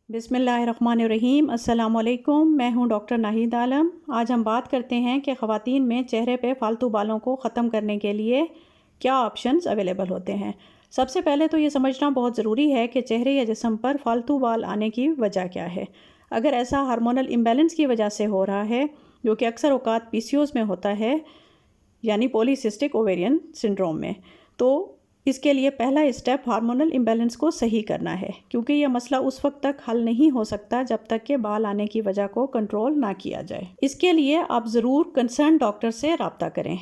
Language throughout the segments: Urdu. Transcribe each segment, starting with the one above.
بسم اللہ الرحمن الرحیم۔ السلام علیکم، میں ہوں ڈاکٹر ناہید عالم۔ آج ہم بات کرتے ہیں کہ خواتین میں چہرے پہ فالتو بالوں کو ختم کرنے کے لیے کیا آپشنز اویلیبل ہوتے ہیں۔ سب سے پہلے تو یہ سمجھنا بہت ضروری ہے کہ چہرے یا جسم پر فالتو بال آنے کی وجہ کیا ہے۔ اگر ایسا ہارمونل امبیلنس کی وجہ سے ہو رہا ہے، جو کہ اکثر اوقات PCOS میں ہوتا ہے، یعنی پولی سسٹک اوویرین سنڈروم میں، تو اس کے لیے پہلا اسٹیپ ہارمونل امبیلنس کو صحیح کرنا ہے، کیونکہ یہ مسئلہ اس وقت تک حل نہیں ہو سکتا جب تک کہ بال آنے کی وجہ کو کنٹرول نہ کیا جائے۔ اس کے لیے آپ ضرور کنسرن ڈاکٹر سے رابطہ کریں،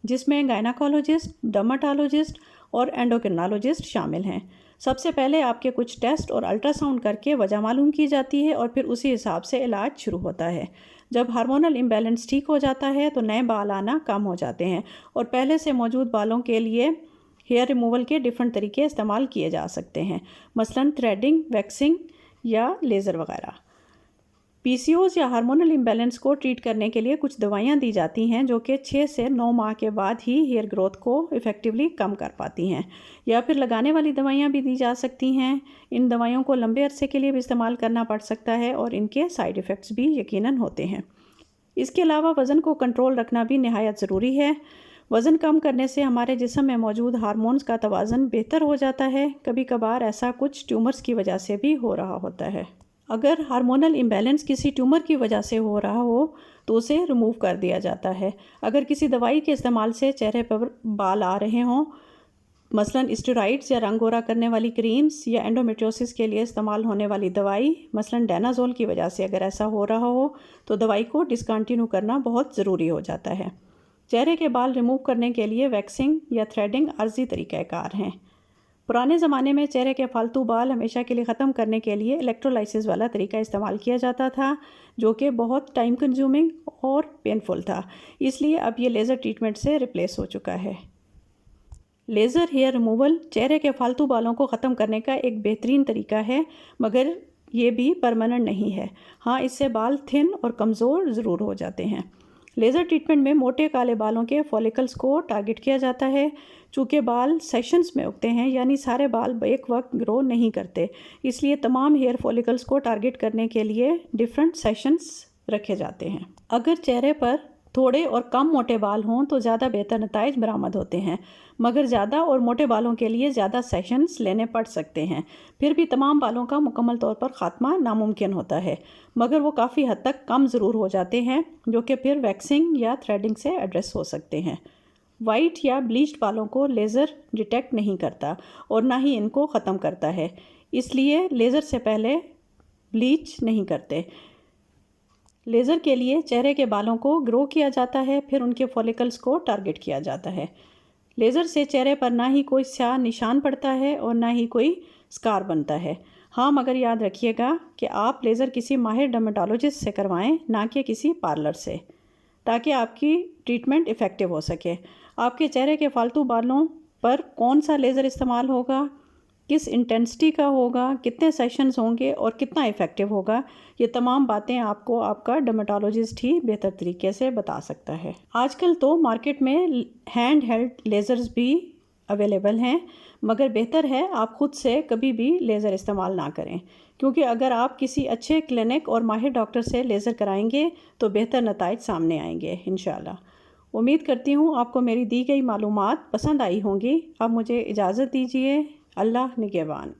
جس میں گائناکالوجسٹ، ڈرماٹالوجسٹ اور اینڈوکرنالوجسٹ شامل ہیں۔ سب سے پہلے آپ کے کچھ ٹیسٹ اور الٹرا ساؤنڈ کر کے وجہ معلوم کی جاتی ہے اور پھر اسی حساب سے علاج شروع ہوتا ہے۔ جب ہارمونل امبیلنس ٹھیک ہو جاتا ہے تو نئے بال آنا کم ہو جاتے ہیں اور پہلے سے موجود بالوں کے لیے ہیئر ریموول کے ڈیفرنٹ طریقے استعمال کیے جا سکتے ہیں، مثلاً تھریڈنگ، ویکسنگ یا لیزر وغیرہ۔ PCOS یا ہارمونل امبیلنس کو ٹریٹ کرنے کے لیے کچھ دوائیاں دی جاتی ہیں جو کہ 6 سے 9 ماہ کے بعد ہی ہیئر گروتھ کو ایفیکٹولی کم کر پاتی ہیں، یا پھر لگانے والی دوائیاں بھی دی جا سکتی ہیں۔ ان دوائیوں کو لمبے عرصے کے لیے بھی استعمال کرنا پڑ سکتا ہے اور ان کے سائیڈ ایفیکٹس بھی یقیناً ہوتے ہیں۔ اس کے علاوہ وزن کو کنٹرول رکھنا بھی نہایت ضروری ہے۔ وزن کم کرنے سے ہمارے جسم میں موجود ہارمونز کا توازن بہتر ہو جاتا ہے۔ کبھی کبھار ایسا کچھ ٹیومرز کی وجہ سے بھی ہو رہا ہوتا ہے۔ اگر ہارمونل امبیلنس کسی ٹیومر کی وجہ سے ہو رہا ہو تو اسے ریموو کر دیا جاتا ہے۔ اگر کسی دوائی کے استعمال سے چہرے پر بال آ رہے ہوں، مثلاً اسٹیرائڈز یا رنگ گورا کرنے والی کریمز یا اینڈومیٹریوسس کے لیے استعمال ہونے والی دوائی مثلاً ڈینازول کی وجہ سے اگر ایسا ہو رہا ہو تو دوائی کو ڈسکنٹینیو کرنا بہت ضروری ہو جاتا ہے۔ چہرے کے بال ریموو کرنے کے لیے ویکسنگ یا تھریڈنگ عارضی طریقہ کار ہیں۔ پرانے زمانے میں چہرے کے فالتو بال ہمیشہ کے لیے ختم کرنے کے لیے الیکٹرولائسس والا طریقہ استعمال کیا جاتا تھا، جو کہ بہت ٹائم کنزیومنگ اور پینفل تھا، اس لیے اب یہ لیزر ٹریٹمنٹ سے ریپلیس ہو چکا ہے۔ لیزر ہیئر ریموول چہرے کے فالتو بالوں کو ختم کرنے کا ایک بہترین طریقہ ہے، مگر یہ بھی پرماننٹ نہیں ہے۔ ہاں، اس سے بال تھن اور کمزور ضرور ہو جاتے ہیں۔ لیزر ٹریٹمنٹ میں موٹے کالے بالوں کے فولیکلز کو ٹارگٹ کیا جاتا ہے۔ چونکہ بال سیشنز میں اگتے ہیں، یعنی سارے بال ایک وقت گرو نہیں کرتے، اس لیے تمام ہیئر فولیکلز کو ٹارگٹ کرنے کے لیے ڈیفرنٹ سیشنز رکھے جاتے ہیں۔ اگر چہرے پر تھوڑے اور کم موٹے بال ہوں تو زیادہ بہتر نتائج برآمد ہوتے ہیں، مگر زیادہ اور موٹے بالوں کے لیے زیادہ سیشنز لینے پڑ سکتے ہیں۔ پھر بھی تمام بالوں کا مکمل طور پر خاتمہ ناممکن ہوتا ہے، مگر وہ کافی حد تک کم ضرور ہو جاتے ہیں، جو کہ پھر ویکسنگ یا تھریڈنگ سے ایڈریس ہو سکتے ہیں۔ وائٹ یا بلیچڈ بالوں کو لیزر ڈیٹیکٹ نہیں کرتا اور نہ ہی ان کو ختم کرتا ہے، اس لیے لیزر سے پہلے بلیچ نہیں کرتے۔ لیزر کے لیے چہرے کے بالوں کو گرو کیا جاتا ہے، پھر ان کے فولیکلز کو ٹارگٹ کیا جاتا ہے۔ لیزر سے چہرے پر نہ ہی کوئی سیاہ نشان پڑتا ہے اور نہ ہی کوئی اسکار بنتا ہے۔ ہاں، مگر یاد رکھیے گا کہ آپ لیزر کسی ماہر ڈرماٹولوجسٹ سے کروائیں، نہ کہ کسی پارلر سے، تاکہ آپ کی ٹریٹمنٹ ایفیکٹو ہو سکے۔ آپ کے چہرے کے فالتو بالوں پر کون سا لیزر استعمال ہوگا، کس انٹینسٹی کا ہوگا، کتنے سیشنز ہوں گے اور کتنا ایفیکٹو ہوگا، یہ تمام باتیں آپ کو آپ کا ڈرماٹولوجسٹ ہی بہتر طریقے سے بتا سکتا ہے۔ آج کل تو مارکیٹ میں ہینڈ ہیلڈ لیزرز بھی اویلیبل ہیں، مگر بہتر ہے آپ خود سے کبھی بھی لیزر استعمال نہ کریں، کیونکہ اگر آپ کسی اچھے کلینک اور ماہر ڈاکٹر سے لیزر کرائیں گے تو بہتر نتائج سامنے آئیں گے انشاءاللہ۔ امید کرتی ہوں آپ کو میری دی گئی معلومات پسند آئی ہوں گی۔ اب مجھے اجازت دیجیے۔ اللہ نگہبان۔